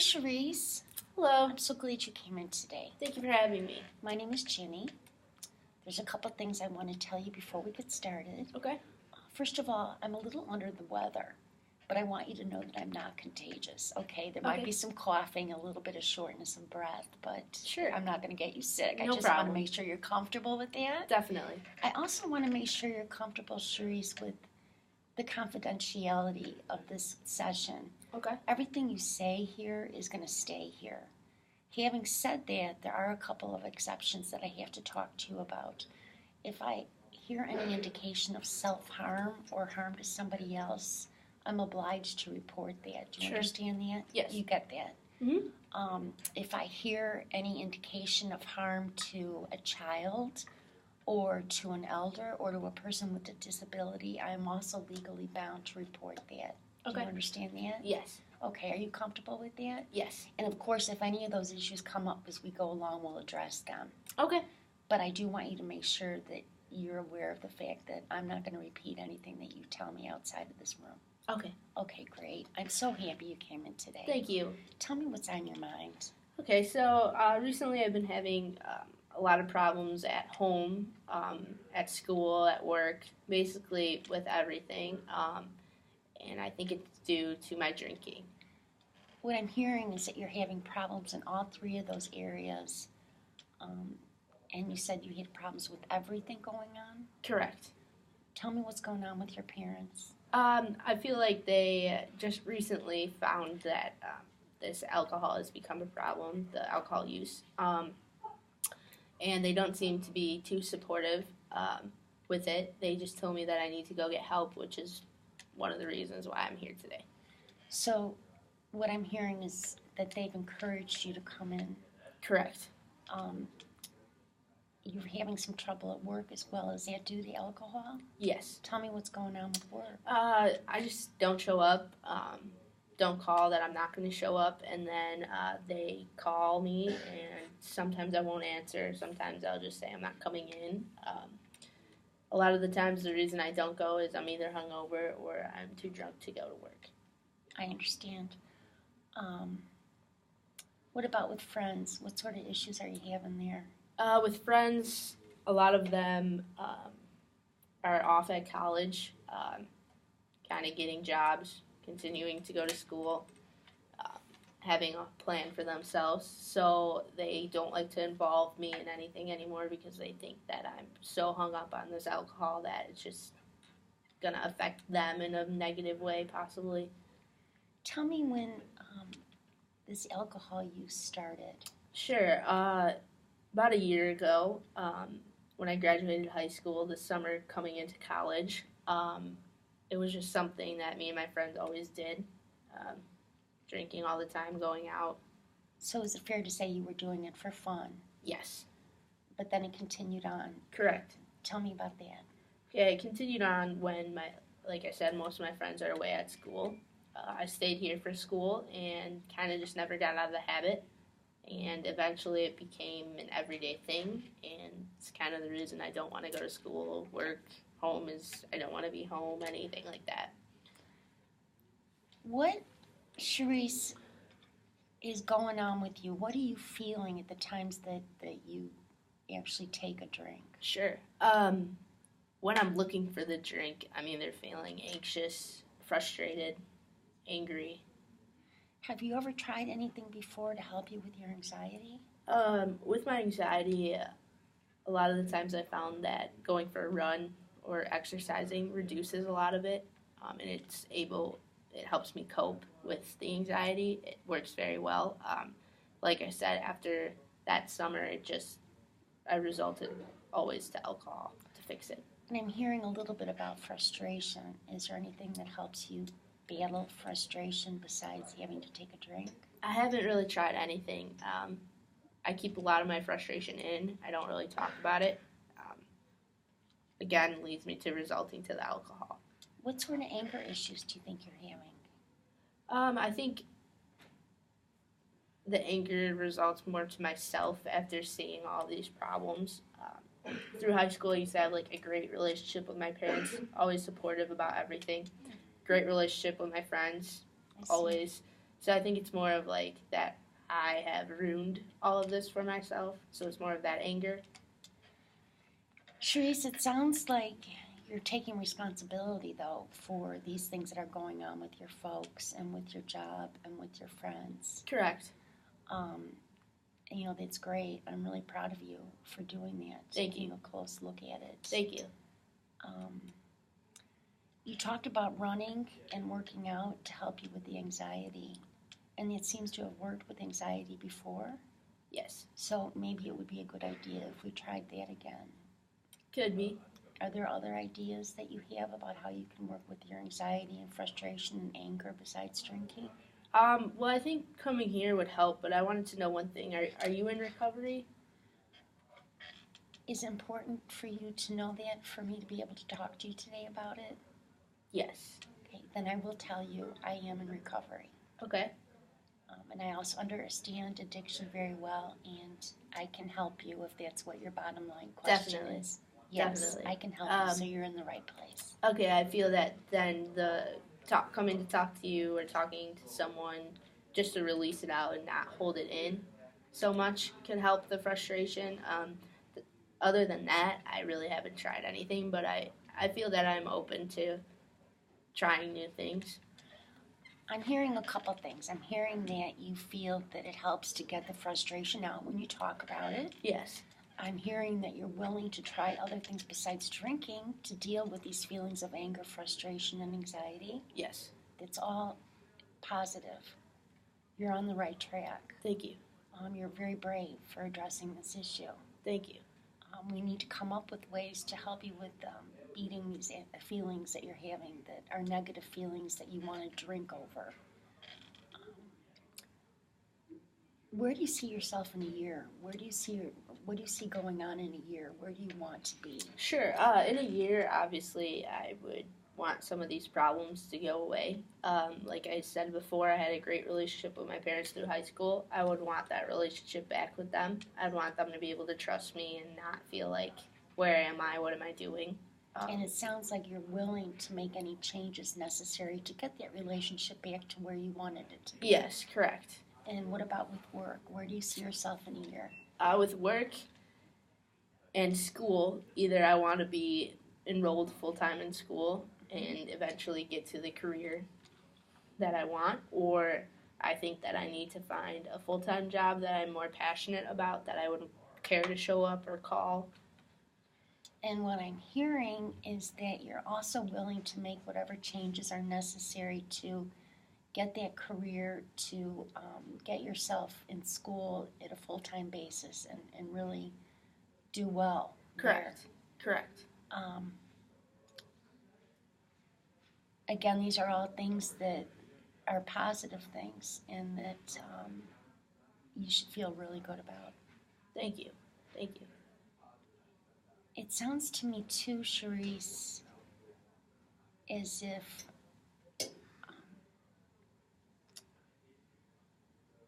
Charisse. Hello. I'm so glad you came in today. Thank you for having me. My name is Ginny. There's a couple things I want to tell you before we get started. Okay. First of all, I'm a little under the weather, but I want you to know that I'm not contagious, okay? There might be some coughing, a little bit of shortness of breath, but sure, I'm not going to get you sick. No I just problem. want to make sure you're comfortable with that. Definitely. I also want to make sure you're comfortable, Charisse, with the confidentiality of this session. Okay. Everything you say here is going to stay here. Having said that, there are a couple of exceptions that I have to talk to you about. If I hear any indication of self-harm or harm to somebody else, I'm obliged to report that. Do you understand that? Yes. You get that? Mm-hmm. If I hear any indication of harm to a child or to an elder or to a person with a disability, I am also legally bound to report that. Do you understand that? Yes. Okay, are you comfortable with that? Yes. And of course, if any of those issues come up as we go along, we'll address them. Okay. But I do want you to make sure that you're aware of the fact that I'm not going to repeat anything that you tell me outside of this room. Okay. Okay, great. I'm so happy you came in today. Thank you. Tell me what's on your mind. Okay, so recently I've been having a lot of problems at home, at school, at work, basically with everything. And I think it's due to my drinking. What I'm hearing is that you're having problems in all three of those areas. And you said you had problems with everything going on? Correct. Tell me what's going on with your parents. I feel like they just recently found that this alcohol has become a problem, the alcohol use. And they don't seem to be too supportive with it. They just told me that I need to go get help, which is one of the reasons why I'm here today. So what I'm hearing is that they've encouraged you to come in. Correct. You're having some trouble at work as well. Is that due to alcohol? Yes. Tell me what's going on with work. I just don't show up, don't call that I'm not going to show up, and then they call me, and sometimes I won't answer. Sometimes I'll just say I'm not coming in. A lot of the times the reason I don't go is I'm either hungover or I'm too drunk to go to work. I understand. What about with friends? What sort of issues are you having there? With friends, a lot of them are off at college, kind of getting jobs, continuing to go to school, having a plan for themselves. So they don't like to involve me in anything anymore because they think that I'm so hung up on this alcohol that it's just going to affect them in a negative way, possibly. Tell me when this alcohol use started. Sure. About a year ago, when I graduated high school, this summer coming into college, it was just something that me and my friends always did, drinking all the time, going out. So is it fair to say you were doing it for fun? Yes. But then it continued on? Correct. Tell me about that. Yeah, it continued on when, like I said, most of my friends are away at school. I stayed here for school and kind of just never got out of the habit. And eventually it became an everyday thing, and it's kind of the reason I don't want to go to school, work, home is I don't want to be home, anything like that. What, Charisse, is going on with you? What are you feeling at the times that you actually take a drink? Sure. When I'm looking for the drink, I'm either feeling anxious, frustrated, angry. Have you ever tried anything before to help you with your anxiety? With my anxiety, a lot of the times I found that going for a run or exercising reduces a lot of it, and it helps me cope with the anxiety. It works very well. Like I said, after that summer, I resulted always to alcohol to fix it. And I'm hearing a little bit about frustration. Is there anything that helps you battle frustration besides having to take a drink? I haven't really tried anything. I keep a lot of my frustration in. I don't really talk about it. Again, leads me to resulting to the alcohol. What sort of anger issues do you think you're having? I think the anger results more to myself after seeing all these problems. Through high school, I used to have a great relationship with my parents, always supportive about everything. Great relationship with my friends, always So I think it's more of like that I have ruined all of this for myself. So it's more of that anger. Sharice, it sounds like you're taking responsibility, though, for these things that are going on with your folks and with your job and with your friends. Correct. That's great. I'm really proud of you for doing that. Thank taking you. a close look at it. Thank you. You talked about running and working out to help you with the anxiety, and it seems to have worked with anxiety before. Yes. So maybe it would be a good idea if we tried that again. Could be. Are there other ideas that you have about how you can work with your anxiety and frustration and anger besides drinking? Well, I think coming here would help, but I wanted to know one thing. Are you in recovery? Is it important for you to know that for me to be able to talk to you today about it? Yes. Okay, then I will tell you I am in recovery. Okay. And I also understand addiction very well, and I can help you if that's what your bottom line question Definitely. is. Yes, Definitely. I can help you, so you're in the right place. Okay, I feel that then coming to talk to you or talking to someone just to release it out and not hold it in so much can help the frustration. Other than that, I really haven't tried anything, but I feel that I'm open to trying new things. I'm hearing a couple things. I'm hearing that you feel that it helps to get the frustration out when you talk about it. Yes. I'm hearing that you're willing to try other things besides drinking to deal with these feelings of anger, frustration, and anxiety. Yes. It's all positive. You're on the right track. Thank you. You're very brave for addressing this issue. Thank you. We need to come up with ways to help you with beating these feelings that you're having that are negative feelings that you want to drink over. Where do you see yourself in a year? What do you see going on in a year? Where do you want to be? Sure. In a year, obviously, I would want some of these problems to go away. Like I said before, I had a great relationship with my parents through high school. I would want that relationship back with them. I'd want them to be able to trust me and not feel like, where am I? What am I doing? And it sounds like you're willing to make any changes necessary to get that relationship back to where you wanted it to be. Yes, correct. And what about with work? Where do you see yourself in a year? With work and school, either I want to be enrolled full-time in school and eventually get to the career that I want, or I think that I need to find a full-time job that I'm more passionate about, that I would care to show up or call. And what I'm hearing is that you're also willing to make whatever changes are necessary to get that career, to get yourself in school at a full-time basis and really do well. Correct. There. Correct. Again, these are all things that are positive things and that you should feel really good about. Thank you. Thank you. It sounds to me too, Sharice, as if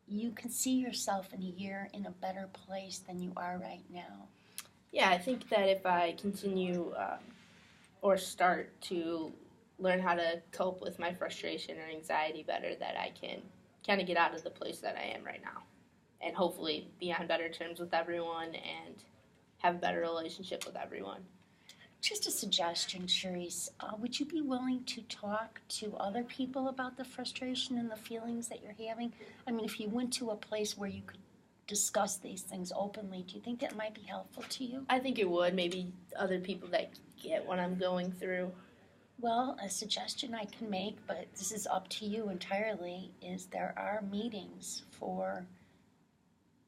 you can see yourself in a year in a better place than you are right now. Yeah, I think that if I continue or start to learn how to cope with my frustration or anxiety better, that I can kind of get out of the place that I am right now and hopefully be on better terms with everyone and have a better relationship with everyone. Just a suggestion, Sharice. Would you be willing to talk to other people about the frustration and the feelings that you're having? I mean, if you went to a place where you could discuss these things openly, do you think that might be helpful to you? I think it would. Maybe other people that get what I'm going through. Well, a suggestion I can make, but this is up to you entirely, is there are meetings for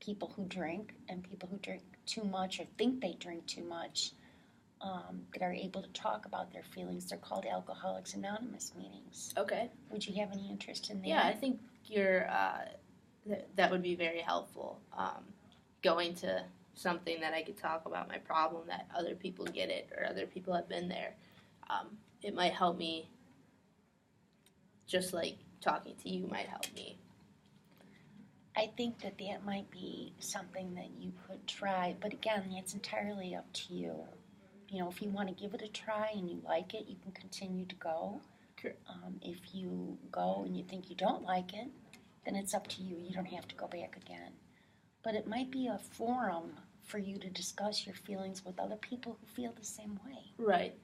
people who drink and people who drink too much or think they drink too much that are able to talk about their feelings. They're called Alcoholics Anonymous meetings. Okay. Would you have any interest in that? Yeah, I think that would be very helpful. Going to something that I could talk about my problem, that other people get it or other people have been there. It might help me, just like talking to you might help me. I think that might be something that you could try, but again, it's entirely up to you. You know, if you want to give it a try and you like it, you can continue to go. Sure. If you go and you think you don't like it, then it's up to you. You don't have to go back again. But it might be a forum for you to discuss your feelings with other people who feel the same way. Right.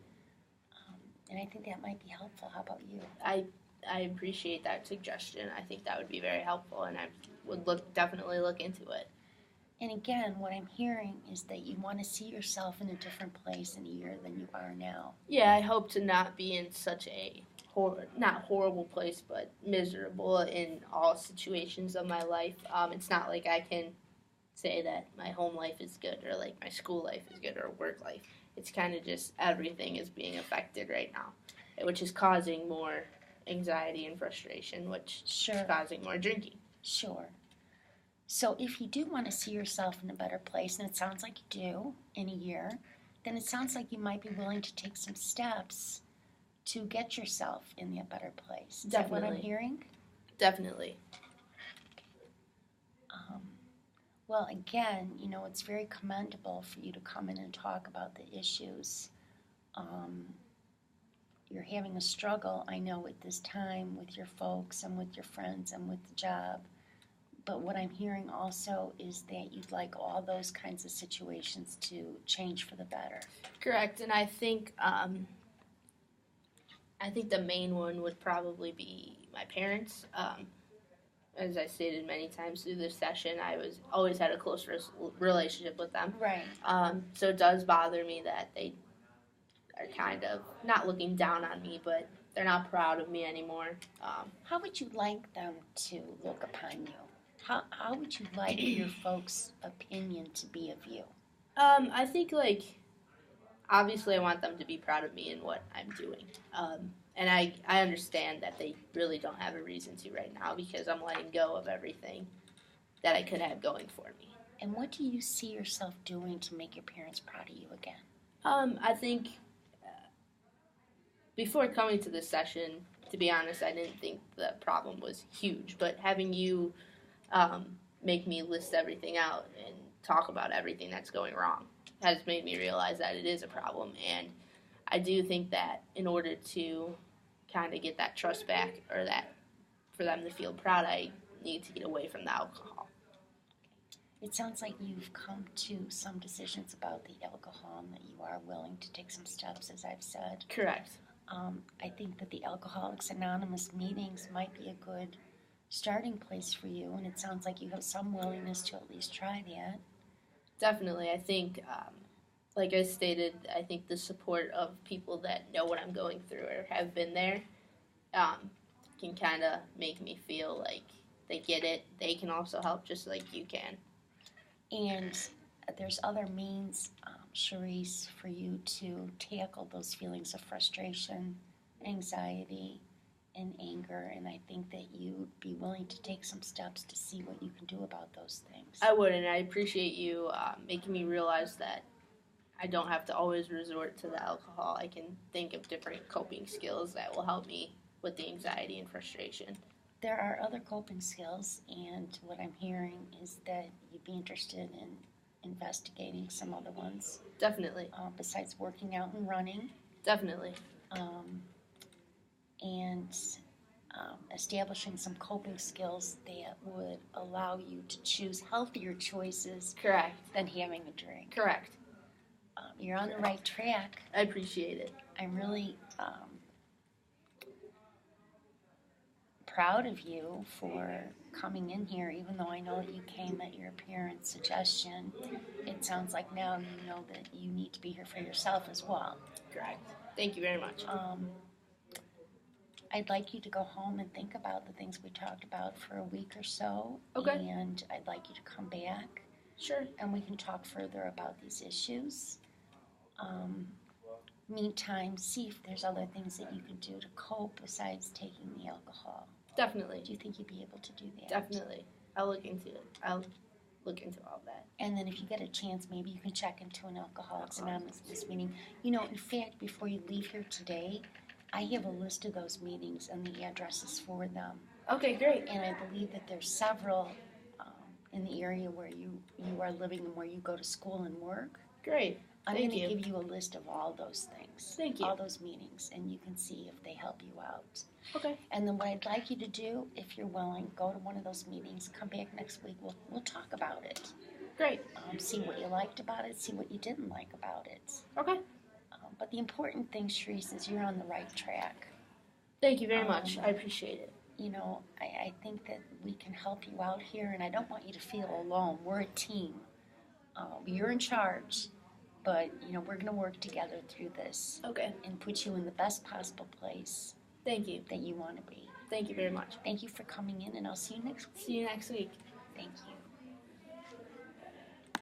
And I think that might be helpful. How about you? I appreciate that suggestion. I think that would be very helpful, and I would definitely look into it. And again, what I'm hearing is that you want to see yourself in a different place in a year than you are now. Yeah, I hope to not be in such a not horrible place, but miserable in all situations of my life. It's not like I can say that my home life is good or like my school life is good or work life. It's kind of just everything is being affected right now, which is causing more anxiety and frustration, which is causing more drinking. Sure. So if you do want to see yourself in a better place, and it sounds like you do in a year, then it sounds like you might be willing to take some steps to get yourself in that better place. Is that what I'm hearing? Definitely. Well, again, it's very commendable for you to come in and talk about the issues. You're having a struggle, I know, at this time with your folks and with your friends and with the job. But what I'm hearing also is that you'd like all those kinds of situations to change for the better. Correct, and I think the main one would probably be my parents. As I stated many times through this session, I always had a close relationship with them. Right. So it does bother me that they are kind of not looking down on me, but they're not proud of me anymore. How would you like them to look upon you? How would you like your folks' opinion to be of you? I think, obviously I want them to be proud of me and what I'm doing. And I understand that they really don't have a reason to right now because I'm letting go of everything that I could have going for me. And what do you see yourself doing to make your parents proud of you again? I think before coming to this session, to be honest, I didn't think the problem was huge. But having you make me list everything out and talk about everything that's going wrong has made me realize that it is a problem. And I do think that in order to kind of get that trust back or that for them to feel proud, I need to get away from the alcohol. It sounds like you've come to some decisions about the alcohol and that you are willing to take some steps, as I've said. Correct. I think that the Alcoholics Anonymous meetings might be a good starting place for you, and it sounds like you have some willingness to at least try that. Definitely. I think, like I stated, I think the support of people that know what I'm going through or have been there can kind of make me feel like they get it. They can also help just like you can. And there's other means, Charisse, for you to tackle those feelings of frustration, anxiety, and anger, and I think that you'd be willing to take some steps to see what you can do about those things. I would, and I appreciate you making me realize that I don't have to always resort to the alcohol. I can think of different coping skills that will help me with the anxiety and frustration. There are other coping skills, and what I'm hearing is that you'd be interested in investigating some other ones. Definitely. Besides working out and running. Definitely. And establishing some coping skills that would allow you to choose healthier choices. Correct. Than having a drink. Correct. You're on the right track. I appreciate it. I'm really proud of you for coming in here, even though I know that you came at your parents' suggestion. It sounds like now you know that you need to be here for yourself as well. Correct. Thank you very much. I'd like you to go home and think about the things we talked about for a week or so. Okay. And I'd like you to come back. Sure. And we can talk further about these issues. Meantime, see if there's other things that you can do to cope besides taking the alcohol. Definitely. Do you think you'd be able to do that? Definitely. I'll look into it. I'll look into all that. And then if you get a chance, maybe you can check into an Alcoholics Anonymous meeting. In fact, before you leave here today, I have a list of those meetings and the addresses for them. Okay, great. And I believe that there's several in the area where you are living and where you go to school and work. Great. I'm Thank going to you. give you a list of all those things. Thank you. All those meetings, and you can see if they help you out. Okay. And then what I'd like you to do, if you're willing, go to one of those meetings, come back next week, we'll talk about it. Great. See what you liked about it, see what you didn't like about it. Okay. But the important thing, Sharice, is you're on the right track. Thank you very much. I appreciate it. You know, I think that we can help you out here, and I don't want you to feel alone. We're a team. You're in charge, but, you know, we're going to work together through this. Okay. And put you in the best possible place. Thank you. That you want to be. Thank you very much. Thank you for coming in, and I'll see you next week. See you next week. Thank you.